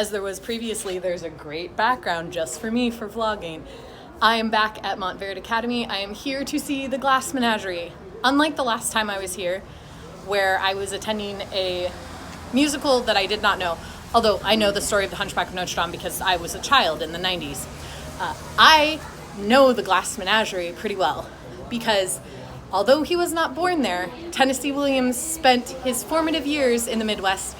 as there was previously, there's a great background just for me for vlogging. I am back at Montverde Academy. I am here to see the Glass Menagerie. Unlike the last time I was here, where I was attending a musical that I did not know, although I know the story of the Hunchback of Notre Dame because I was a child in the 90s. I know the Glass Menagerie pretty well because although he was not born there, Tennessee Williams spent his formative years in the Midwest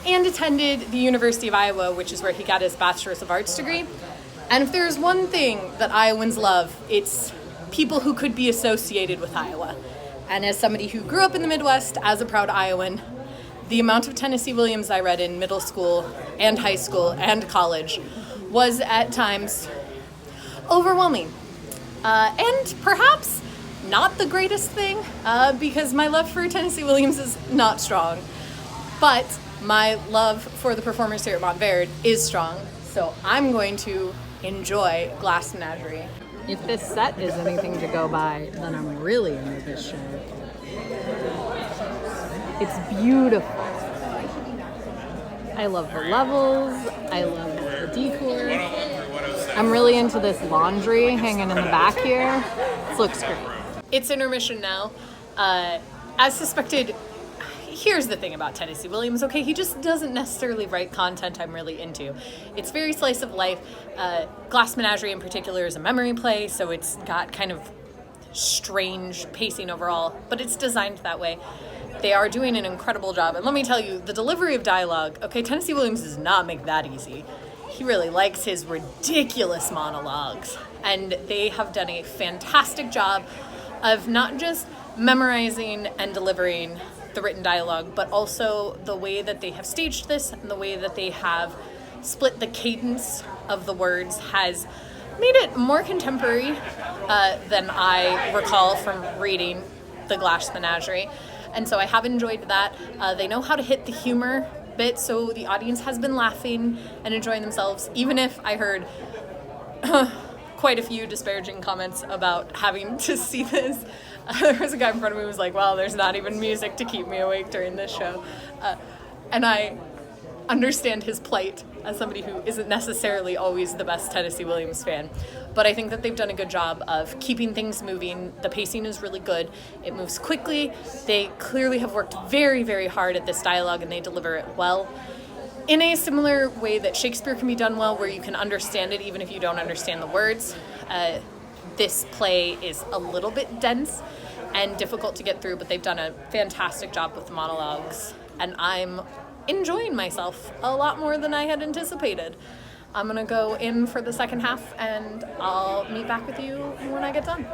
and attended the University of Iowa, which is where he got his Bachelor's of Arts degree. And if there's one thing that Iowans love, it's people who could be associated with Iowa. And as somebody who grew up in the Midwest as a proud Iowan, the amount of Tennessee Williams I read in middle school and high school and college was at times overwhelming. And perhaps not the greatest thing, because my love for Tennessee Williams is not strong. But my love for the performers here at Montverde is strong. So I'm going to enjoy Glass Menagerie. If this set is anything to go by, then I'm really into this show. It's beautiful. I love the levels. I love the decor. I'm really into this laundry hanging in the back here. This looks great. It's intermission now. As suspected, here's the thing about Tennessee Williams, okay? He just doesn't necessarily write content I'm really into. It's very slice of life. Glass Menagerie in particular is a memory play, so it's got kind of strange pacing overall, but it's designed that way. They are doing an incredible job. And let me tell you, the delivery of dialogue, okay, Tennessee Williams does not make that easy. He really likes his ridiculous monologues. And they have done a fantastic job of not just memorizing and delivering the written dialogue, but also the way that they have staged this and the way that they have split the cadence of the words has made it more contemporary than I recall from reading the Glass Menagerie. And so I have enjoyed that. They know how to hit the humor bit, so the audience has been laughing and enjoying themselves, even if I heard quite a few disparaging comments about having to see this. There was a guy in front of me who was like, well, there's not even music to keep me awake during this show. And I understand his plight as somebody who isn't necessarily always the best Tennessee Williams fan. But I think that they've done a good job of keeping things moving. The pacing is really good. It moves quickly. They clearly have worked very, very hard at this dialogue, and they deliver it well. In a similar way that Shakespeare can be done well, where you can understand it even if you don't understand the words, this play is a little bit dense and difficult to get through, but they've done a fantastic job with the monologues, and I'm enjoying myself a lot more than I had anticipated. I'm gonna go in for the second half, and I'll meet back with you when I get done.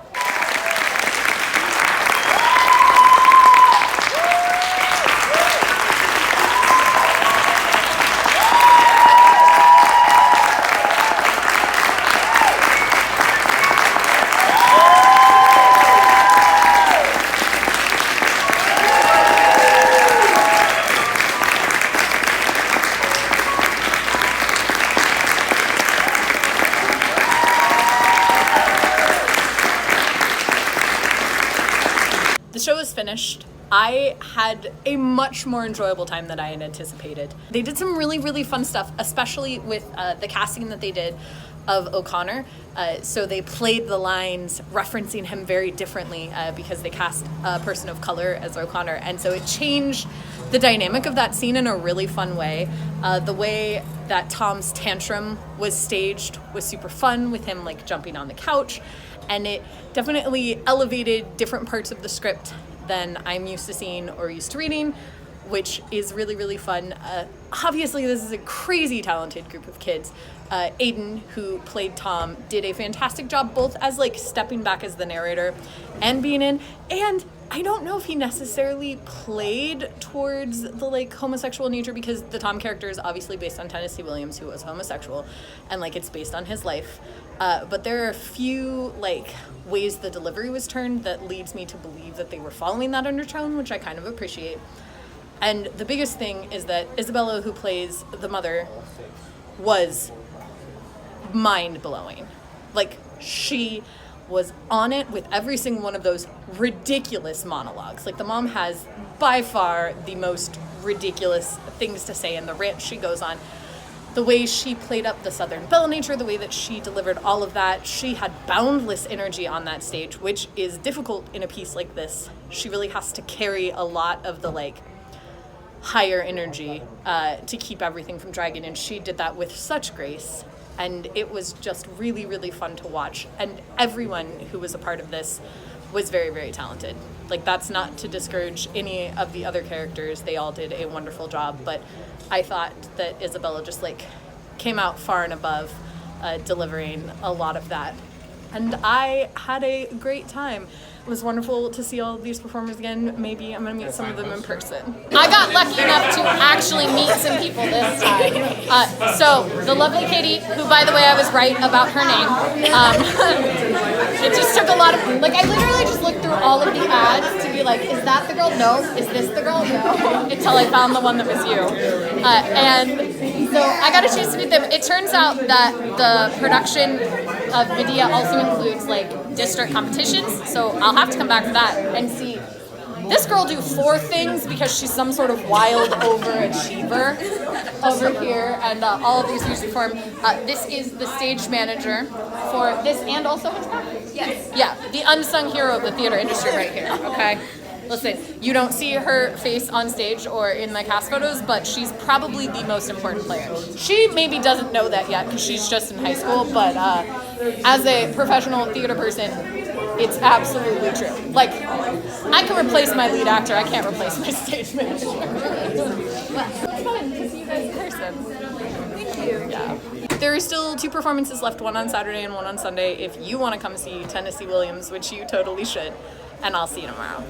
The show is finished. I had a much more enjoyable time than I had anticipated. They did some really, really fun stuff, especially with the casting that they did of O'Connor. So they played the lines referencing him very differently because they cast a person of color as O'Connor. And so it changed the dynamic of that scene in a really fun way. The way that Tom's tantrum was staged was super fun, with him like jumping on the couch. And it definitely elevated different parts of the script than I'm used to seeing or used to reading, which is really, really fun. Obviously, this is a crazy talented group of kids. Aiden, who played Tom, did a fantastic job both as like stepping back as the narrator and being in. And I don't know if he necessarily played towards the like homosexual nature, because the Tom character is obviously based on Tennessee Williams, who was homosexual, and like it's based on his life. But there are a few like ways the delivery was turned that leads me to believe that they were following that undertone, which I kind of appreciate. And the biggest thing is that Isabella, who plays the mother, was mind-blowing. Like, she was on it with every single one of those ridiculous monologues. Like, the mom has by far the most ridiculous things to say, and the rant she goes on. the way she played up the Southern Belle nature, the way that she delivered all of that. She had boundless energy on that stage, which is difficult in a piece like this. She really has to carry a lot of the like higher energy to keep everything from dragging, and she did that with such grace. And it was just really, really fun to watch. And everyone who was a part of this was very, very talented. Like, that's not to discourage any of the other characters. They all did a wonderful job. But I thought that Isabella just, like, came out far and above delivering a lot of that. And I had a great time. It was wonderful to see all of these performers again. Maybe I'm going to meet some of them in person. I got lucky enough to actually meet some people this time. So the lovely Katie, who, by the way, I was right about her name. It just took a lot of, like, I literally just looked through all of the ads to be like, is that the girl? No. Is this the girl? No. Until I found the one that was you. And so I got a chance to meet them. It turns out that the production of Vidya also includes, like, district competitions, so I'll have to come back for that and see this girl do 4 things because she's some sort of wild overachiever over here, and all of these music perform. This is the stage manager for this, and also what's that? Yes. Yeah, the unsung hero of the theater industry right here, okay? Listen, you don't see her face on stage or in my cast photos, but she's probably the most important player. She maybe doesn't know that yet because she's just in high school, but as a professional theater person, it's absolutely true. Like, I can replace my lead actor, I can't replace my stage manager. It's fun to see you guys in person. Thank you. Yeah. There are still 2 performances left, one on Saturday and one on Sunday, if you want to come see Tennessee Williams, which you totally should. And I'll see you tomorrow.